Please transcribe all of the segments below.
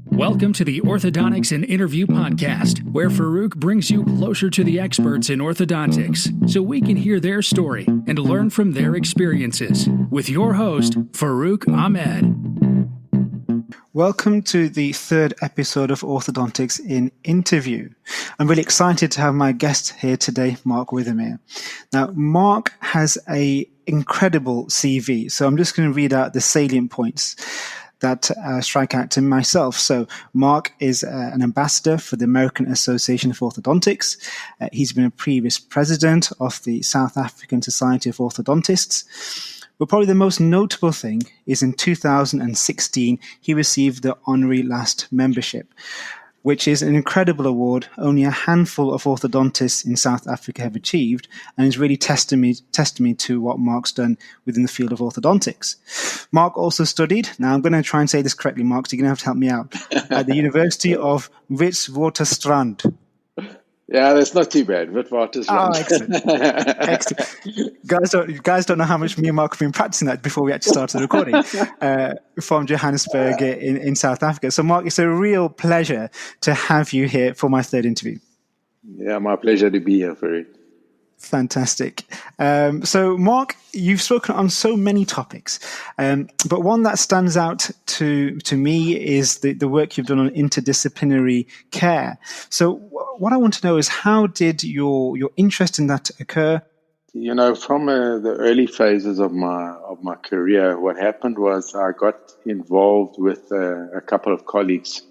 Welcome to the Orthodontics and Interview Podcast, where Farouk brings you closer to the experts in orthodontics so we can hear their story and learn from their experiences. With your host, Farouk Ahmed. Welcome to the third episode of Orthodontics in Interview. I'm really excited to have my guest here today, Mark Wertheimer. Now, Mark has an incredible CV, so I'm just going to read out the salient points that strike out to myself. So Mark is an ambassador for the American Association of Orthodontics. He's been a previous president of the South African Society of Orthodontists. But probably the most notable thing is in 2016, he received the Honorary Last Membership, which is an incredible award only a handful of orthodontists in South Africa have achieved, and is really testimony to what Mark's done within the field of orthodontics. Mark also studied, now I'm going to try and say this correctly, Mark, so you're going to have to help me out, at the University of Witwatersrand. Yeah, that's not too bad. Witwatersrand. Oh, excellent. Guys don't know how much me and Mark have been practicing that before we actually started the recording, from Johannesburg in South Africa. So, Mark, it's a real pleasure to have you here for my third interview. Yeah, my pleasure to be here, Farouk. Fantastic. So, Mark, you've spoken on so many topics, but one that stands out to me is the work you've done on interdisciplinary care. So, what I want to know is, how did your interest in that occur? You know, from the early phases of my career, what happened was I got involved with a couple of colleagues,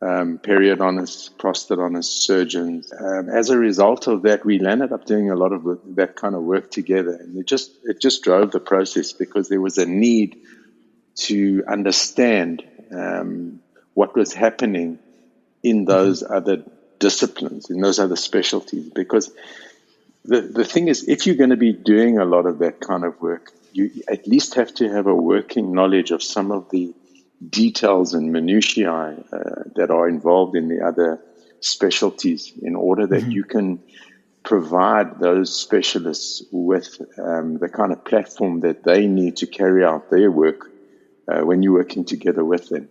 periodontists, prosthodontists, surgeons. As a result of that, we ended up doing a lot of that kind of work together, and it just drove the process because there was a need to understand what was happening in those other disciplines, in those other specialties. Because the thing is, if you're going to be doing a lot of that kind of work, you at least have to have a working knowledge of some of the details and minutiae that are involved in the other specialties, in order that you can provide those specialists with the kind of platform that they need to carry out their work when you're working together with them.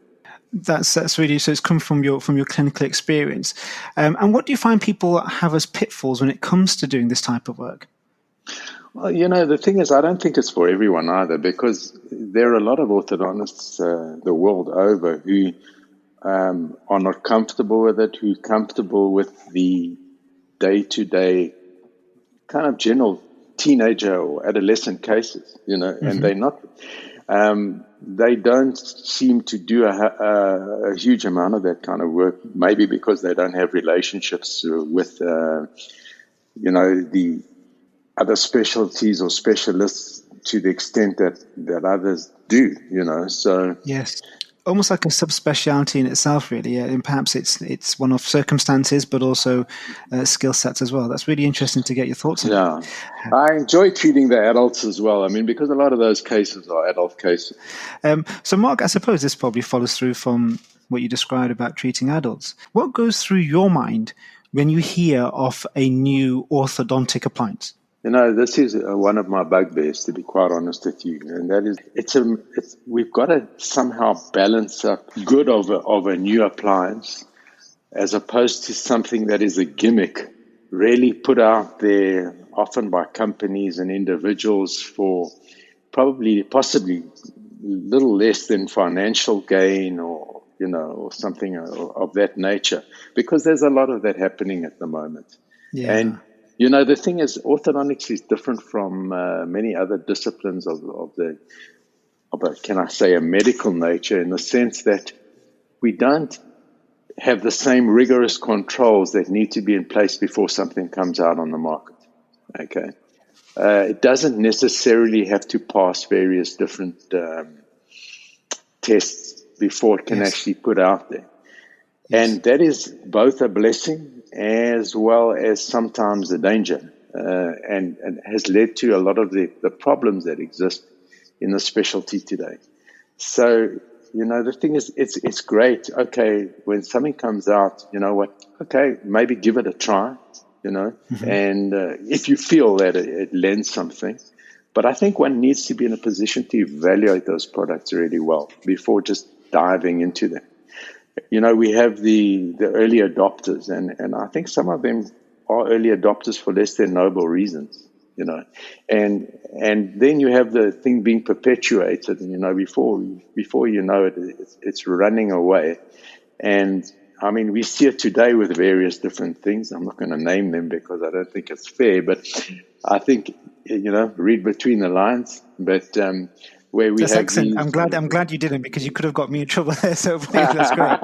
That's really, so it's come from your clinical experience. And what do you find people have as pitfalls when it comes to doing this type of work? Well, you know, the thing is, I don't think it's for everyone either, because there are a lot of orthodontists the world over who are not comfortable with it, who are comfortable with the day-to-day kind of general teenager or adolescent cases, you know, and they're not... they don't seem to do a huge amount of that kind of work, maybe because they don't have relationships with, the other specialties or specialists to the extent that others do, you know. So yes, almost like a subspecialty in itself, really. And perhaps it's one of circumstances, but also skill sets as well. That's really interesting to get your thoughts on. Yeah, I enjoy treating the adults as well. I mean, because a lot of those cases are adult cases. So, Mark, I suppose this probably follows through from what you described about treating adults. What goes through your mind when you hear of a new orthodontic appliance? You know, this is one of my bugbears, to be quite honest with you, and that is, we've got to somehow balance up good of a new appliance, as opposed to something that is a gimmick, really put out there often by companies and individuals for possibly little less than financial gain, or or something of that nature, because there's a lot of that happening at the moment. Yeah. And you know, the thing is, orthodontics is different from many other disciplines of a medical nature, in the sense that we don't have the same rigorous controls that need to be in place before something comes out on the market. Okay, it doesn't necessarily have to pass various different tests before it can actually put out there, and that is both a blessing as well as sometimes a danger, and has led to a lot of the problems that exist in the specialty today. So, the thing is, it's great. Okay, when something comes out, you know what? Okay, maybe give it a try, and if you feel that it lends something. But I think one needs to be in a position to evaluate those products really well before just diving into them. We have the early adopters, and I think some of them are early adopters for less than noble reasons, and then you have the thing being perpetuated, and before you know it, it's running away. And I mean, we see it today with various different things. I'm not going to name them because I don't think it's fair, but I think, read between the lines. But where we that's have excellent. I'm glad you didn't, because you could have got me in trouble there. So that's great.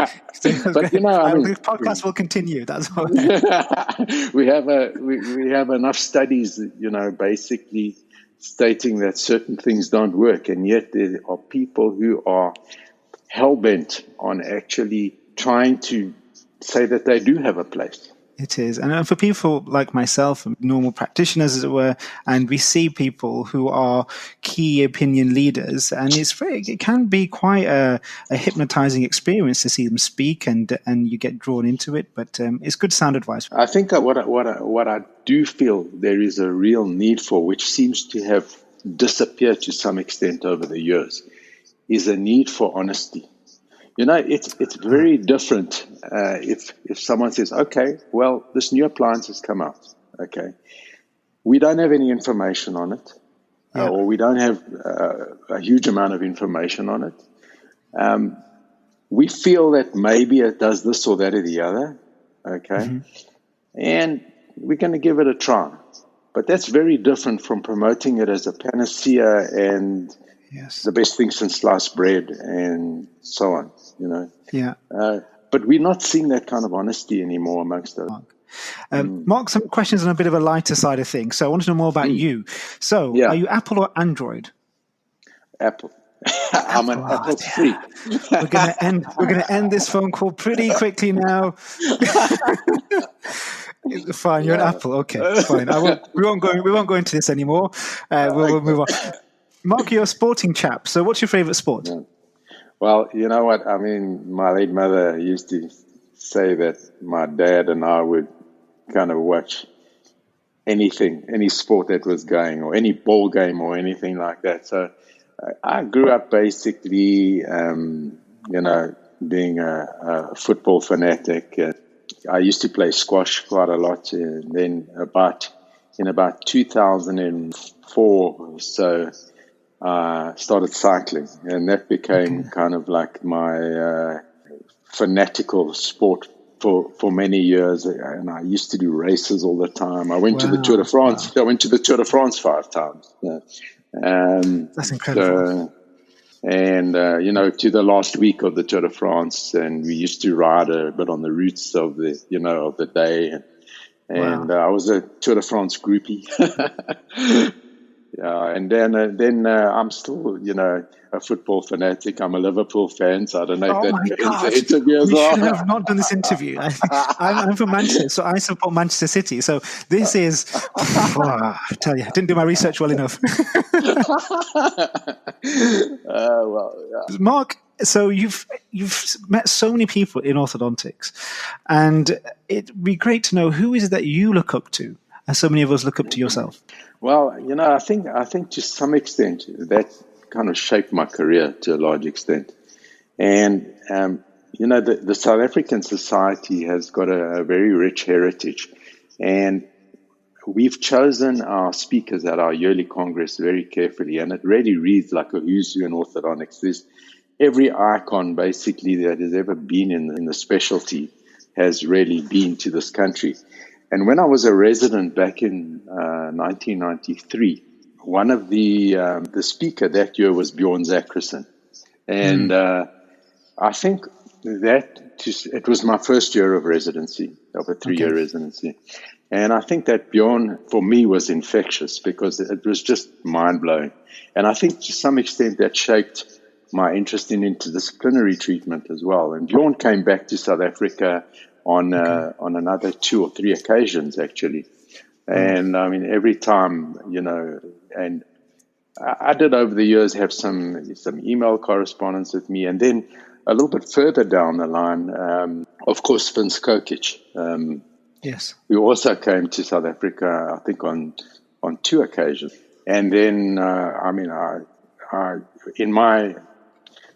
But the podcast will continue. That's all. we have enough studies, basically stating that certain things don't work, and yet there are people who are hell bent on actually trying to say that they do have a place. It is. And for people like myself, normal practitioners, as it were, and we see people who are key opinion leaders, and it can be quite a hypnotizing experience to see them speak, and you get drawn into it. But it's good sound advice. I think that what I do feel there is a real need for, which seems to have disappeared to some extent over the years, is a need for honesty. It's very different if someone says, okay, well, this new appliance has come out. Okay, we don't have any information on it, or we don't have a huge amount of information on it. We feel that maybe it does this or that or the other. Okay, and we're going to give it a try. But that's very different from promoting it as a panacea and the best thing since sliced bread and so on, Yeah. But we're not seeing that kind of honesty anymore amongst us. Mark, some questions on a bit of a lighter side of things. So I want to know more about you. So are you Apple or Android? Apple. I'm an Apple freak. We're gonna end this phone call pretty quickly now. Fine, you're an Apple. Okay, fine. We won't go into this anymore. We'll move on. Mark, you're a sporting chap. So what's your favorite sport? Yeah. Well, you know what? I mean, my late mother used to say that my dad and I would kind of watch anything, any sport that was going, or any ball game or anything like that. So I grew up basically, being a football fanatic. I used to play squash quite a lot. And then in about 2004, so I started cycling, and that became kind of like my fanatical sport for many years. And I used to do races all the time. I went to the Tour de France. Wow. I went to the Tour de France 5 times. That's incredible. To the last week of the Tour de France, and we used to ride a bit on the routes of the day. And I was a Tour de France groupie. And then I'm still, a football fanatic. I'm a Liverpool fan, so I don't know if that interview as well. We should have not done this interview. I'm from Manchester, so I support Manchester City. So this is, I tell you, I didn't do my research well enough. Mark, so you've met so many people in orthodontics, and it'd be great to know, who is it that you look up to, as so many of us look up to yourself? Well, I think to some extent that kind of shaped my career to a large extent. And, the South African society has got a very rich heritage. And we've chosen our speakers at our yearly Congress very carefully. And it really reads like a who's who in orthodontics. There's every icon, basically, that has ever been in the specialty has really been to this country. And when I was a resident back in 1993, one of the speaker that year was Bjorn Zackerson. And I think it was my first year of residency, of a 3-year residency. And I think that Bjorn, for me, was infectious because it was just mind-blowing. And I think to some extent that shaped my interest in interdisciplinary treatment as well. And Bjorn came back to South Africa on another 2 or 3 occasions, actually. And I mean, every time, and I did over the years have some email correspondence with me. And then a little bit further down the line, of course, Vince Kokic. Yes. Who also came to South Africa, I think, on 2 occasions. And then, I in my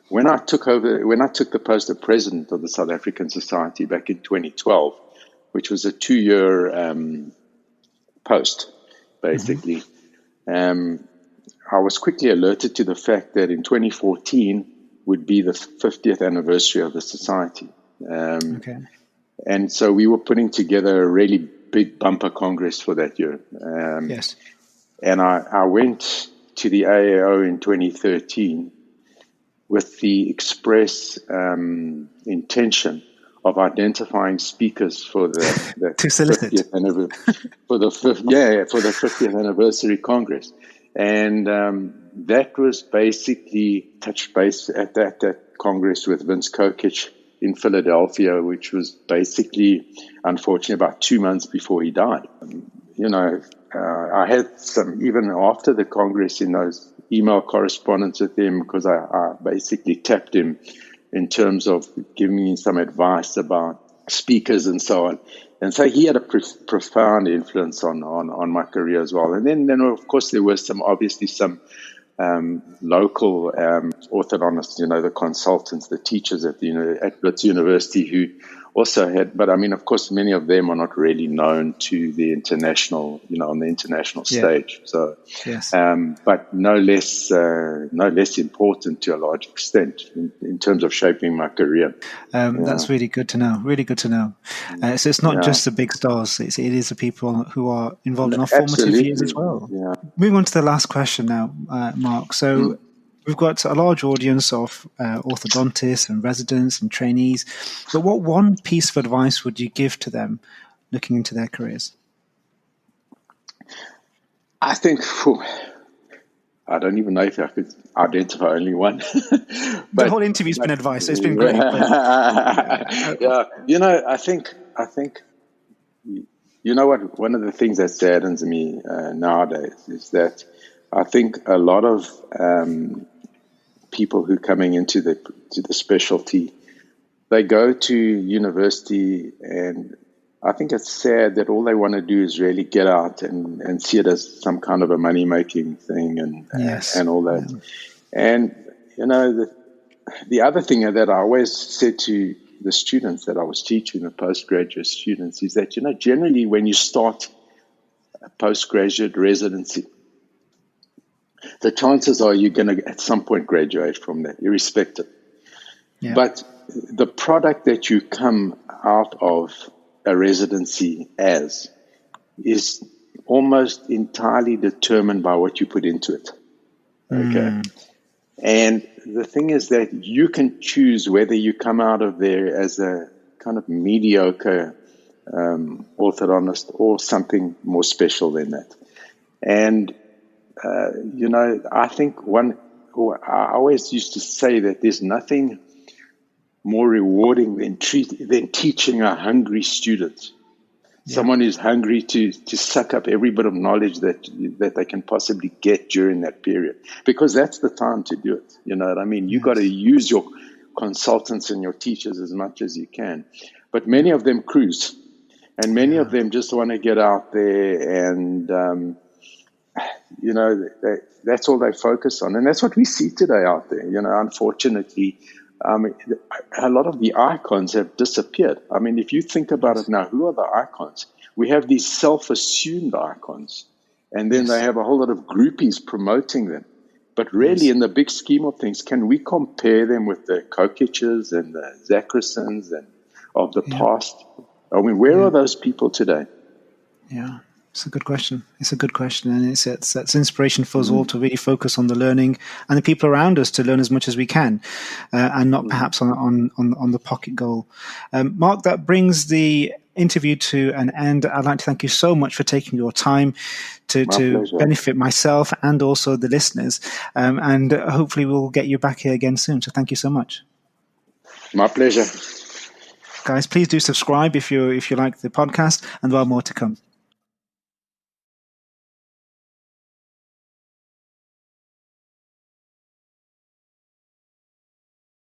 when I took the post of president of the South African Society back in 2012, which was a 2-year post, basically, I was quickly alerted to the fact that in 2014 would be the 50th anniversary of the society. And so we were putting together a really big bumper congress for that year. Yes. And I went to the AAO in 2013 with the express intention of identifying speakers for the to solicit 50th anniversary, for the 50th anniversary congress. And that was basically touched base at that congress with Vince Kokich in Philadelphia, which was basically, unfortunately, about 2 months before he died. I had some, even after the Congress, in those email correspondence with him, because I basically tapped him in terms of giving me some advice about speakers and so on. And so he had a profound influence on my career as well. And then of course, there were some local orthodontists, the consultants, the teachers at Wits University who also had, but I mean, of course, many of them are not really known to the international, on the international stage. So, yes. But no less important to a large extent in terms of shaping my career. That's really good to know. Really good to know. So it's not just the big stars; it is the people who are involved in our formative years as well. Yeah. Moving on to the last question now, Mark. So. We've got a large audience of orthodontists and residents and trainees, but what one piece of advice would you give to them looking into their careers? I think, I don't even know if I could identify only one. The whole interview's been advice. It's been great. But, I think, what, one of the things that saddens me nowadays is that I think a lot of people who are coming into the specialty, they go to university, and I think it's sad that all they want to do is really get out and see it as some kind of a money-making thing and all that. Yeah. And, the other thing that I always said to the students that I was teaching, the postgraduate students, is that, generally when you start a postgraduate residency, the chances are you're going to at some point graduate from that, irrespective. Yeah. But the product that you come out of a residency as is almost entirely determined by what you put into it. Okay. And the thing is that you can choose whether you come out of there as a kind of mediocre orthodontist or something more special than that. And I think I always used to say that there's nothing more rewarding than teaching a hungry student, someone who's hungry to suck up every bit of knowledge that they can possibly get during that period, because that's the time to do it. You know what I mean? You got to use your consultants and your teachers as much as you can, but many of them cruise, and many of them just want to get out there and. That's all they focus on. And that's what we see today out there. Unfortunately, a lot of the icons have disappeared. I mean, if you think about it now, who are the icons? We have these self-assumed icons, and then they have a whole lot of groupies promoting them. But really, in the big scheme of things, can we compare them with the Kokiches and the Zachrissons and of the past? I mean, where are those people today? Yeah. It's a good question. And it's that's inspiration for us all to really focus on the learning and the people around us to learn as much as we can, and not perhaps on the pocket goal. Mark, that brings the interview to an end. I'd like to thank you so much for taking your time to benefit myself and also the listeners, and hopefully we'll get you back here again soon. So thank you so much. My pleasure. Guys, please do subscribe if you like the podcast, and there are more to come.